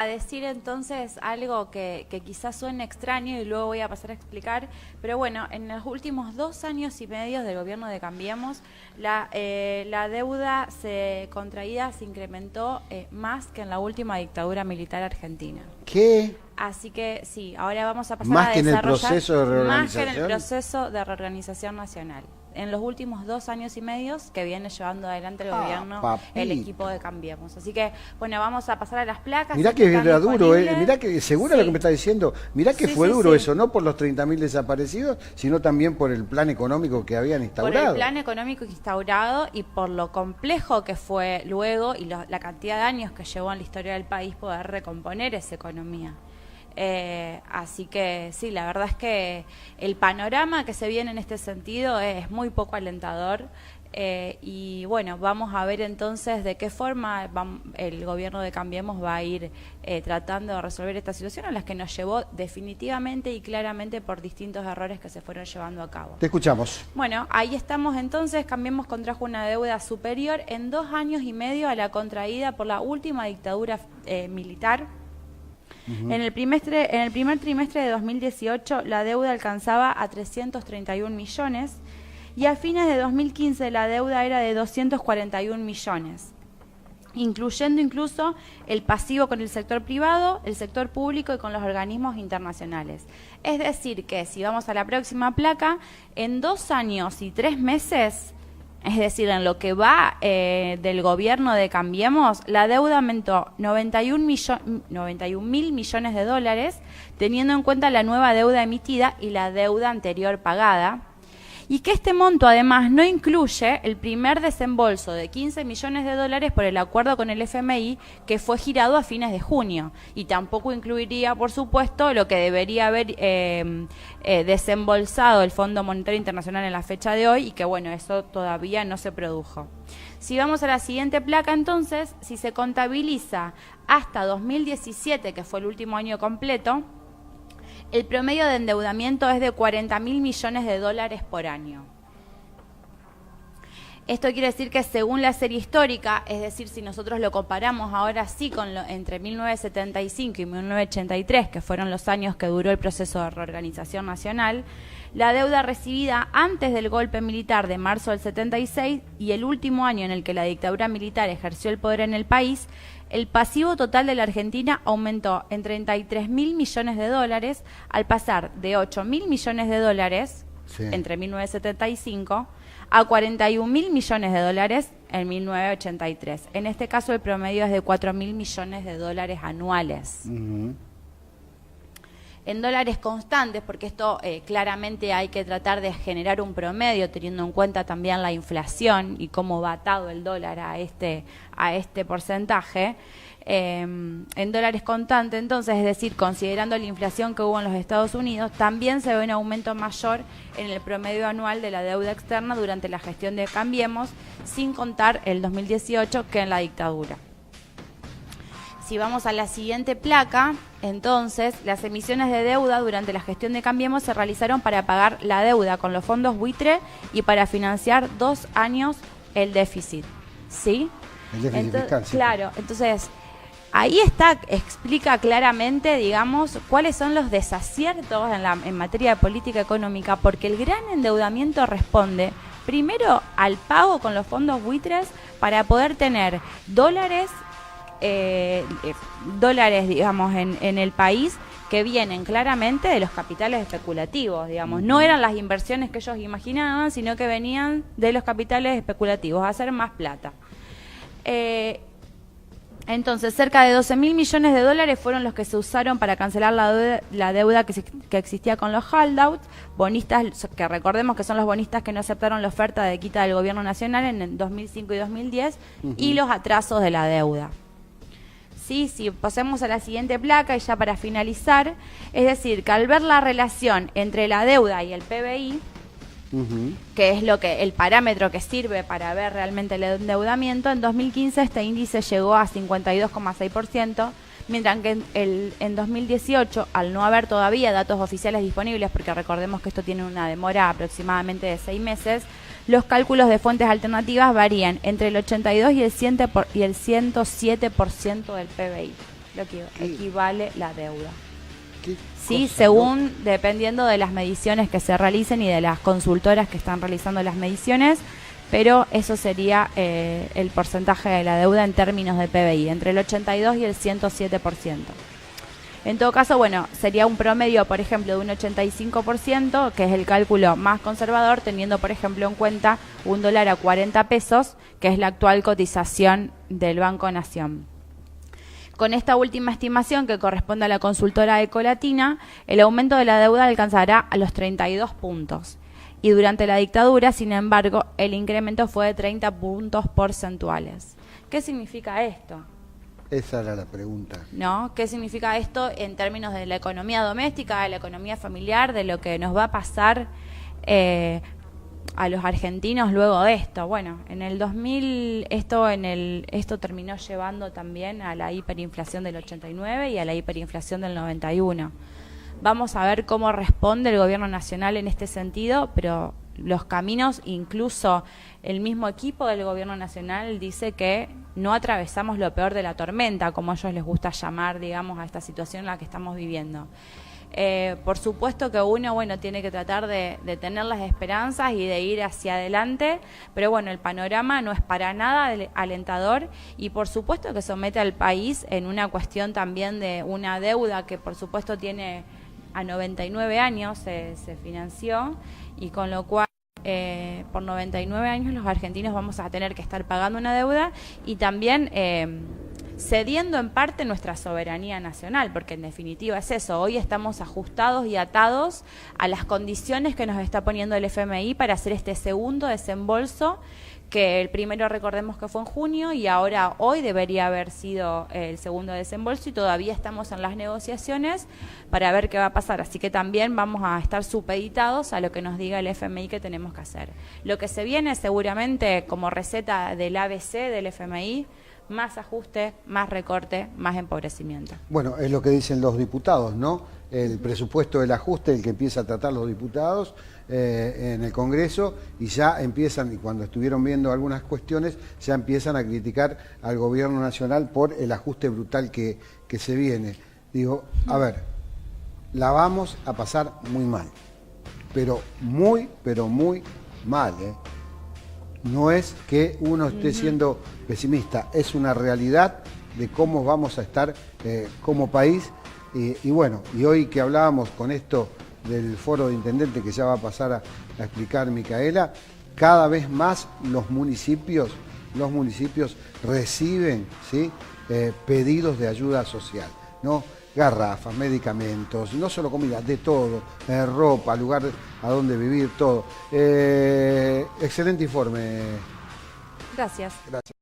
a decir entonces algo que quizás suene extraño y luego voy a pasar a explicar, pero bueno, en los últimos 2 años y medio del gobierno de Cambiemos, la deuda contraída se incrementó más que en la última dictadura militar argentina. ¿Qué? Así que sí, ahora vamos a pasar Más a que en el desarrollar proceso de reorganización. más que en el proceso de reorganización nacional. En los últimos 2 años y medio que viene llevando adelante el gobierno, el equipo de Cambiemos. Así que, bueno, vamos a pasar a las placas. Mirá que era duro, mirá que, segura lo que me está diciendo, mirá que fue duro eso, no por los 30.000 desaparecidos, sino también por el plan económico que habían instaurado. Por el plan económico instaurado y por lo complejo que fue luego y la cantidad de años que llevó en la historia del país poder recomponer esa economía. Así que sí, la verdad es que el panorama que se viene en este sentido es muy poco alentador y bueno, vamos a ver entonces de qué forma el gobierno de Cambiemos va a ir tratando de resolver esta situación a las que nos llevó definitivamente y claramente por distintos errores que se fueron llevando a cabo. Te escuchamos. Bueno, ahí estamos entonces. Cambiemos contrajo una deuda superior en 2 años y medio a la contraída por la última dictadura militar. En el primer trimestre de 2018 la deuda alcanzaba a 331 millones y a fines de 2015 la deuda era de 241 millones, incluyendo incluso el pasivo con el sector privado, el sector público y con los organismos internacionales. Es decir que si vamos a la próxima placa, en 2 años y 3 meses... Es decir, en lo que va del gobierno de Cambiemos, la deuda aumentó 91.000 millones de dólares, teniendo en cuenta la nueva deuda emitida y la deuda anterior pagada. Y que este monto además no incluye el primer desembolso de 15 millones de dólares por el acuerdo con el FMI que fue girado a fines de junio. Y tampoco incluiría, por supuesto, lo que debería haber desembolsado el Fondo Monetario Internacional en la fecha de hoy y que, bueno, eso todavía no se produjo. Si vamos a la siguiente placa, entonces, si se contabiliza hasta 2017, que fue el último año completo, el promedio de endeudamiento es de 40.000 millones de dólares por año. Esto quiere decir que según la serie histórica, es decir, si nosotros lo comparamos ahora sí con entre 1975 y 1983, que fueron los años que duró el proceso de reorganización nacional, la deuda recibida antes del golpe militar de marzo del 76 y el último año en el que la dictadura militar ejerció el poder en el país, el pasivo total de la Argentina aumentó en 33.000 millones de dólares al pasar de 8.000 millones de dólares entre 1975 a 41.000 millones de dólares en 1983. En este caso el promedio es de 4.000 millones de dólares anuales. En dólares constantes, porque esto claramente hay que tratar de generar un promedio teniendo en cuenta también la inflación y cómo va atado el dólar a este porcentaje. En dólares constantes, entonces, es decir, considerando la inflación que hubo en los Estados Unidos, también se ve un aumento mayor en el promedio anual de la deuda externa durante la gestión de Cambiemos, sin contar el 2018 que en la dictadura. Si vamos a la siguiente placa, entonces, las emisiones de deuda durante la gestión de Cambiemos se realizaron para pagar la deuda con los fondos buitre y para financiar 2 años el déficit. ¿Sí? El déficit fiscal, sí. Claro, entonces, ahí explica claramente, digamos, cuáles son los desaciertos en materia de política económica, porque el gran endeudamiento responde primero al pago con los fondos buitres para poder tener dólares, digamos, en el país que vienen claramente de los capitales especulativos, digamos. No eran las inversiones que ellos imaginaban, sino que venían de los capitales especulativos, a hacer más plata. Entonces, cerca de 12.000 millones de dólares fueron los que se usaron para cancelar la deuda que existía con los holdouts, bonistas, que recordemos que son los bonistas que no aceptaron la oferta de quita del gobierno nacional en el 2005 y 2010, y los atrasos de la deuda. Sí, si pasemos a la siguiente placa y ya para finalizar, es decir, que al ver la relación entre la deuda y el PBI, que es el parámetro que sirve para ver realmente el endeudamiento, en 2015 este índice llegó a 52,6%, mientras que en 2018, al no haber todavía datos oficiales disponibles, porque recordemos que esto tiene una demora aproximadamente de 6 meses, los cálculos de fuentes alternativas varían entre el 82 y el 107% del PBI. lo que equivale la deuda. Sí, cosa, según, dependiendo de las mediciones que se realicen y de las consultoras que están realizando las mediciones, pero eso sería el porcentaje de la deuda en términos de PBI, entre el 82 y el 107%. En todo caso, bueno, sería un promedio, por ejemplo, de un 85%, que es el cálculo más conservador, teniendo, por ejemplo, en cuenta un dólar a 40 pesos, que es la actual cotización del Banco Nación. Con esta última estimación, que corresponde a la consultora Ecolatina, el aumento de la deuda alcanzará a los 32 puntos. Y durante la dictadura, sin embargo, el incremento fue de 30 puntos porcentuales. ¿Qué significa esto? Esa era la pregunta. ¿No? ¿Qué significa esto en términos de la economía doméstica, de la economía familiar, de lo que nos va a pasar a los argentinos luego de esto? Bueno, en el 2000 esto terminó llevando también a la hiperinflación del 89 y a la hiperinflación del 91. Vamos a ver cómo responde el gobierno nacional en este sentido, pero los caminos, incluso el mismo equipo del gobierno nacional dice que no atravesamos lo peor de la tormenta, como a ellos les gusta llamar, digamos, a esta situación en la que estamos viviendo. Por supuesto que uno, bueno, tiene que tratar de tener las esperanzas y de ir hacia adelante, pero bueno, el panorama no es para nada alentador y por supuesto que somete al país en una cuestión también de una deuda que por supuesto tiene a 99 años, se financió, y con lo cual por 99 años los argentinos vamos a tener que estar pagando una deuda y también cediendo en parte nuestra soberanía nacional, porque en definitiva es eso, hoy estamos ajustados y atados a las condiciones que nos está poniendo el FMI para hacer este segundo desembolso, que el primero recordemos que fue en junio y ahora hoy debería haber sido el segundo desembolso y todavía estamos en las negociaciones para ver qué va a pasar, así que también vamos a estar supeditados a lo que nos diga el FMI que tenemos que hacer. Lo que se viene seguramente como receta del ABC del FMI, más ajuste, más recorte, más empobrecimiento. Bueno, es lo que dicen los diputados, ¿no? El presupuesto del ajuste, el que empieza a tratar los diputados en el Congreso, y ya empiezan, y cuando estuvieron viendo algunas cuestiones, ya empiezan a criticar al gobierno nacional por el ajuste brutal que se viene. Digo, a ver, la vamos a pasar muy mal, pero muy mal, ¿eh? No es que uno esté siendo pesimista, es una realidad de cómo vamos a estar como país. Y bueno, y hoy que hablábamos con esto del foro de intendente que ya va a pasar a explicar Micaela, cada vez más los municipios reciben, ¿sí? Pedidos de ayuda social, ¿no? Garrafas, medicamentos, no solo comida, de todo, ropa, lugar a donde vivir, todo. Excelente informe. Gracias. Gracias.